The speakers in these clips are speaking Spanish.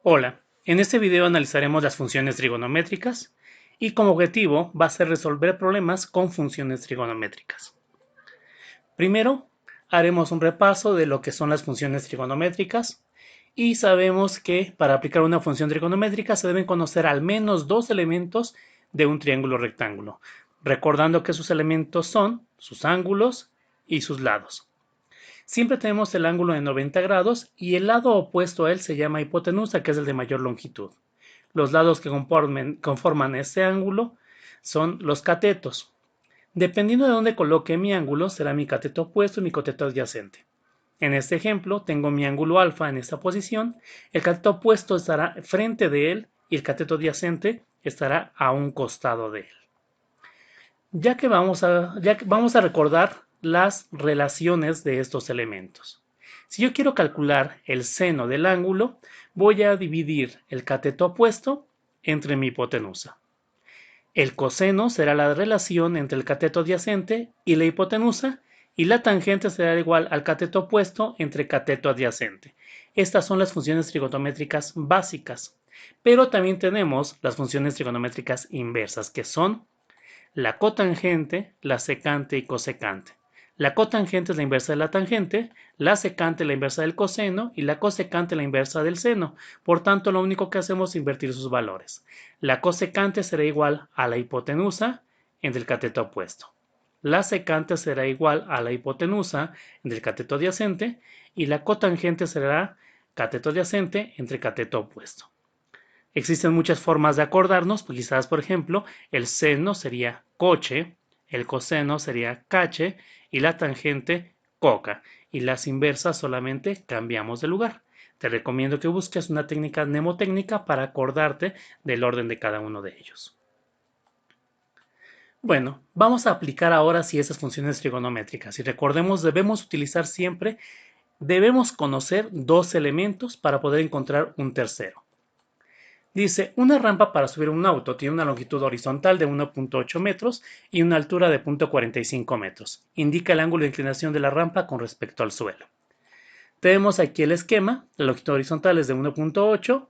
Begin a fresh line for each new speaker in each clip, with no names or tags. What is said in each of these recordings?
Hola, en este video analizaremos las funciones trigonométricas y como objetivo va a ser resolver problemas con funciones trigonométricas. Primero, haremos un repaso de lo que son las funciones trigonométricas y sabemos que para aplicar una función trigonométrica se deben conocer al menos dos elementos de un triángulo rectángulo, recordando que sus elementos son sus ángulos y sus lados. Siempre tenemos el ángulo de 90 grados y el lado opuesto a él se llama hipotenusa, que es el de mayor longitud. Los lados que conforman este ángulo son los catetos. Dependiendo de dónde coloque mi ángulo, será mi cateto opuesto y mi cateto adyacente. En este ejemplo, tengo mi ángulo alfa en esta posición, el cateto opuesto estará frente de él y el cateto adyacente estará a un costado de él. Ya que vamos a recordar las relaciones de estos elementos. Si yo quiero calcular el seno del ángulo, voy a dividir el cateto opuesto entre mi hipotenusa. El coseno será la relación entre el cateto adyacente y la hipotenusa, y la tangente será igual al cateto opuesto entre cateto adyacente. Estas son las funciones trigonométricas básicas, pero también tenemos las funciones trigonométricas inversas, que son la cotangente, la secante y cosecante. La cotangente es la inversa de la tangente, la secante la inversa del coseno y la cosecante la inversa del seno. Por tanto, lo único que hacemos es invertir sus valores. La cosecante será igual a la hipotenusa entre el cateto opuesto. La secante será igual a la hipotenusa entre el cateto adyacente y la cotangente será cateto adyacente entre cateto opuesto. Existen muchas formas de acordarnos, pues quizás, por ejemplo, el seno sería coche, el coseno sería cache y la tangente coca. Y las inversas solamente cambiamos de lugar. Te recomiendo que busques una técnica mnemotécnica para acordarte del orden de cada uno de ellos. Bueno, vamos a aplicar ahora sí esas funciones trigonométricas. Y recordemos, debemos conocer dos elementos para poder encontrar un tercero. Dice, una rampa para subir un auto tiene una longitud horizontal de 1.8 metros y una altura de 0.45 metros. Indica el ángulo de inclinación de la rampa con respecto al suelo. Tenemos aquí el esquema, la longitud horizontal es de 1.8,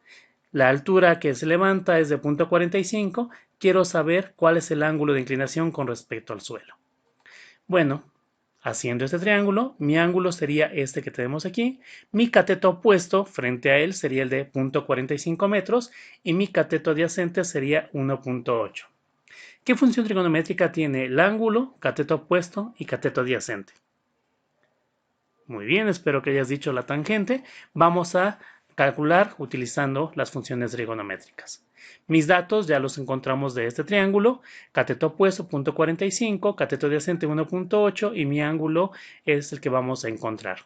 la altura que se levanta es de 0.45, quiero saber cuál es el ángulo de inclinación con respecto al suelo. Bueno, haciendo este triángulo, mi ángulo sería este que tenemos aquí, mi cateto opuesto frente a él sería el de 0.45 metros y mi cateto adyacente sería 1.8. ¿Qué función trigonométrica tiene el ángulo, cateto opuesto y cateto adyacente? Muy bien, espero que hayas dicho la tangente. Vamos a calcular utilizando las funciones trigonométricas. Mis datos ya los encontramos de este triángulo, cateto opuesto 0.45, cateto adyacente 1.8 y mi ángulo es el que vamos a encontrar.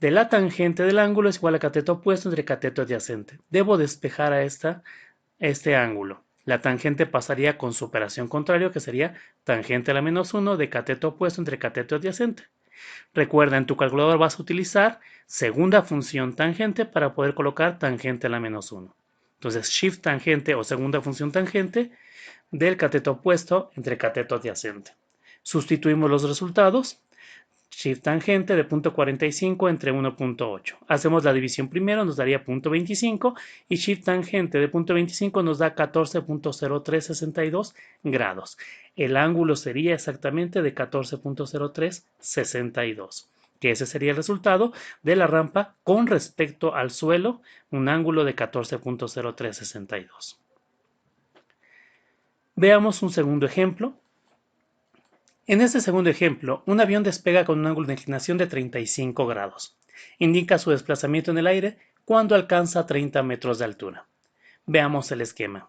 De la tangente del ángulo es igual a cateto opuesto entre cateto adyacente. Debo despejar a este ángulo. La tangente pasaría con su operación contraria, que sería tangente a la menos 1 de cateto opuesto entre cateto adyacente. Recuerda, en tu calculador vas a utilizar segunda función tangente para poder colocar tangente a la menos 1. Entonces, shift tangente o segunda función tangente del cateto opuesto entre cateto adyacente. Sustituimos los resultados. Shift tangente de 0.45 entre 1.8. Hacemos la división primero, nos daría 0.25 y shift tangente de 0.25 nos da 14.0362 grados. El ángulo sería exactamente de 14.0362, que ese sería el resultado de la rampa con respecto al suelo, un ángulo de 14.0362. Veamos un segundo ejemplo. En este segundo ejemplo, un avión despega con un ángulo de inclinación de 35 grados. Indica su desplazamiento en el aire cuando alcanza 30 metros de altura. Veamos el esquema.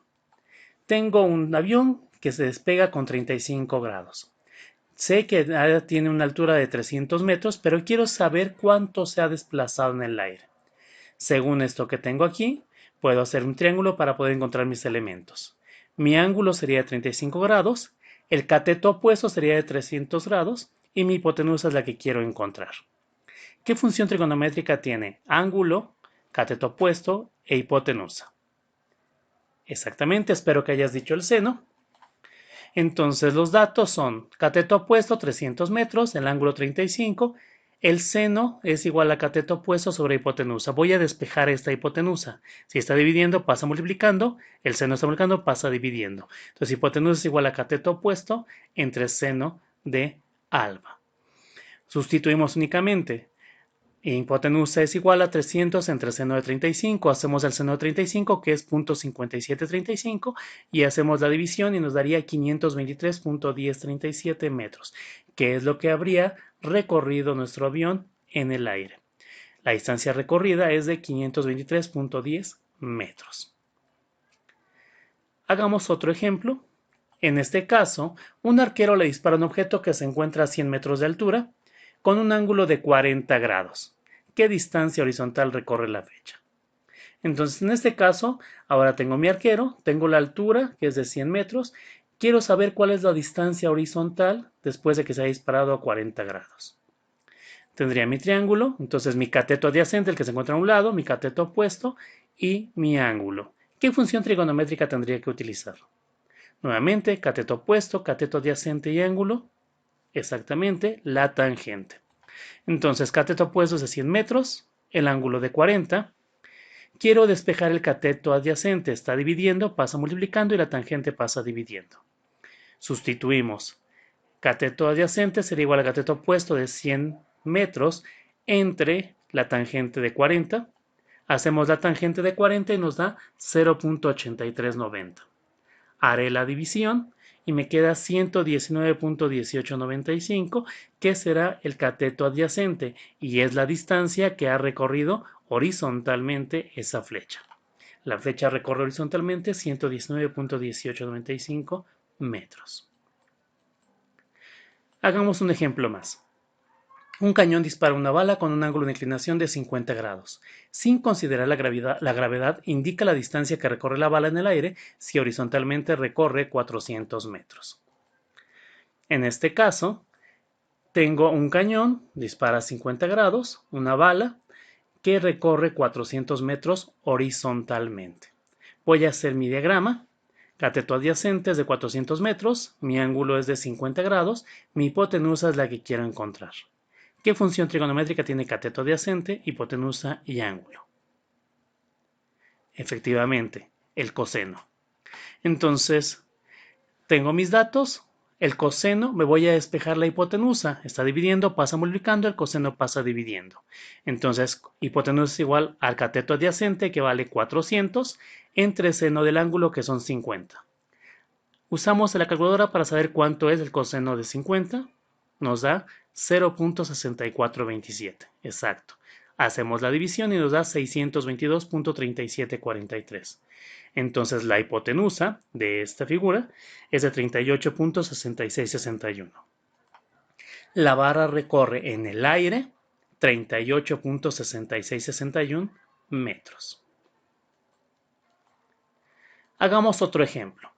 Tengo un avión que se despega con 35 grados. Sé que tiene una altura de 300 metros, pero quiero saber cuánto se ha desplazado en el aire. Según esto que tengo aquí, puedo hacer un triángulo para poder encontrar mis elementos. Mi ángulo sería de 35 grados, el cateto opuesto sería de 300 grados y mi hipotenusa es la que quiero encontrar. ¿Qué función trigonométrica tiene ángulo, cateto opuesto e hipotenusa? Exactamente, espero que hayas dicho el seno. Entonces los datos son cateto opuesto 300 metros, el ángulo 35, El seno es igual a cateto opuesto sobre hipotenusa. Voy a despejar esta hipotenusa. Si está dividiendo, pasa multiplicando. El seno está multiplicando, pasa dividiendo. Entonces, hipotenusa es igual a cateto opuesto entre seno de alba. Sustituimos únicamente. Hipotenusa es igual a 300 entre seno de 35. Hacemos el seno de 35, que es 0.5735, y hacemos la división y nos daría 523.1037 metros, que es lo que habría recorrido nuestro avión en el aire. La distancia recorrida es de 523.10 metros. Hagamos otro ejemplo. En este caso, un arquero le dispara un objeto que se encuentra a 100 metros de altura con un ángulo de 40 grados. ¿Qué distancia horizontal recorre la flecha? Entonces, en este caso, ahora tengo mi arquero, tengo la altura, que es de 100 metros. Quiero saber cuál es la distancia horizontal después de que se haya disparado a 40 grados. Tendría mi triángulo, entonces mi cateto adyacente, el que se encuentra a un lado, mi cateto opuesto y mi ángulo. ¿Qué función trigonométrica tendría que utilizar? Nuevamente, cateto opuesto, cateto adyacente y ángulo. Exactamente, la tangente. Entonces, cateto opuesto es de 100 metros, el ángulo de 40. Quiero despejar el cateto adyacente, está dividiendo, pasa multiplicando y la tangente pasa dividiendo. Sustituimos. Cateto adyacente sería igual a cateto opuesto de 100 metros entre la tangente de 40. Hacemos la tangente de 40 y nos da 0.8390. Haré la división y me queda 119.1895, que será el cateto adyacente y es la distancia que ha recorrido horizontalmente esa flecha. La flecha recorre horizontalmente 119.1895 metros. Hagamos un ejemplo más. Un cañón dispara una bala con un ángulo de inclinación de 50 grados. Sin considerar la gravedad, indica la distancia que recorre la bala en el aire si horizontalmente recorre 400 metros. En este caso, tengo un cañón, dispara a 50 grados, una bala que recorre 400 metros horizontalmente. Voy a hacer mi diagrama. Cateto adyacente es de 400 metros, mi ángulo es de 50 grados, mi hipotenusa es la que quiero encontrar. ¿Qué función trigonométrica tiene cateto adyacente, hipotenusa y ángulo? Efectivamente, el coseno. Entonces, tengo mis datos, el coseno, me voy a despejar la hipotenusa, está dividiendo, pasa multiplicando, el coseno pasa dividiendo. Entonces, hipotenusa es igual al cateto adyacente, que vale 400, entre seno del ángulo, que son 50. Usamos la calculadora para saber cuánto es el coseno de 50. Nos da 0.6427. Exacto. Hacemos la división y nos da 622.3743. Entonces la hipotenusa de esta figura es de 38.6661. La barra recorre en el aire 38.6661 metros. Hagamos otro ejemplo.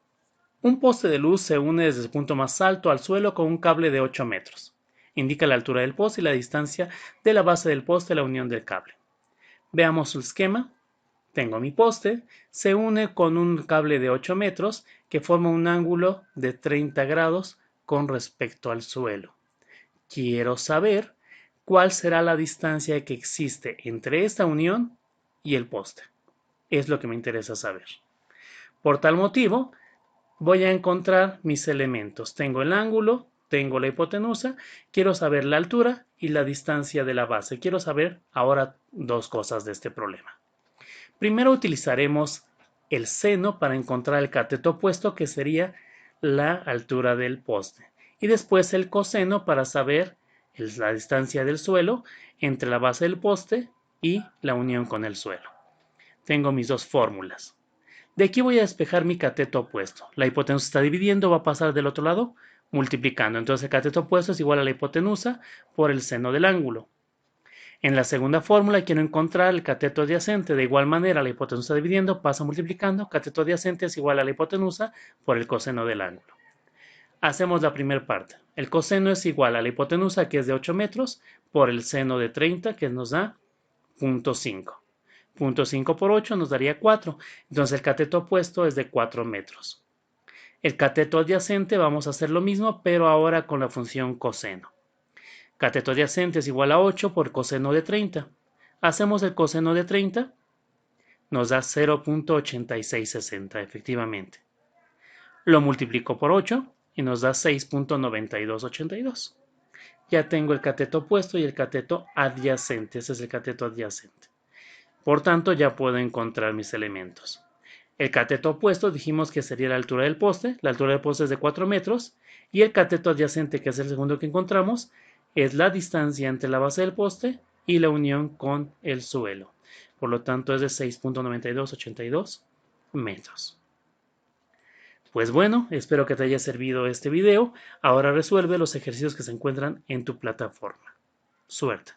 Un poste de luz se une desde el punto más alto al suelo con un cable de 8 metros. Indica la altura del poste y la distancia de la base del poste a la unión del cable. Veamos el esquema. Tengo mi poste, se une con un cable de 8 metros que forma un ángulo de 30 grados con respecto al suelo. Quiero saber cuál será la distancia que existe entre esta unión y el poste. Es lo que me interesa saber. Por tal motivo, voy a encontrar mis elementos. Tengo el ángulo, tengo la hipotenusa, quiero saber la altura y la distancia de la base. Quiero saber ahora dos cosas de este problema. Primero utilizaremos el seno para encontrar el cateto opuesto, que sería la altura del poste. Y después el coseno para saber la distancia del suelo entre la base del poste y la unión con el suelo. Tengo mis dos fórmulas. De aquí voy a despejar mi cateto opuesto. La hipotenusa está dividiendo, va a pasar del otro lado multiplicando. Entonces el cateto opuesto es igual a la hipotenusa por el seno del ángulo. En la segunda fórmula quiero encontrar el cateto adyacente. De igual manera, la hipotenusa dividiendo, pasa multiplicando. Cateto adyacente es igual a la hipotenusa por el coseno del ángulo. Hacemos la primera parte. El coseno es igual a la hipotenusa, que es de 8 metros, por el seno de 30, que nos da 0.5. 0.5 por 8 nos daría 4. Entonces el cateto opuesto es de 4 metros. El cateto adyacente vamos a hacer lo mismo, pero ahora con la función coseno. Cateto adyacente es igual a 8 por coseno de 30. Hacemos el coseno de 30, nos da 0.8660 efectivamente. Lo multiplico por 8 y nos da 6.9282. Ya tengo el cateto opuesto y el cateto adyacente. Ese es el cateto adyacente. Por tanto, ya puedo encontrar mis elementos. El cateto opuesto dijimos que sería la altura del poste. La altura del poste es de 4 metros. Y el cateto adyacente, que es el segundo que encontramos, es la distancia entre la base del poste y la unión con el suelo. Por lo tanto, es de 6.9282 metros. Pues bueno, espero que te haya servido este video. Ahora resuelve los ejercicios que se encuentran en tu plataforma. Suerte.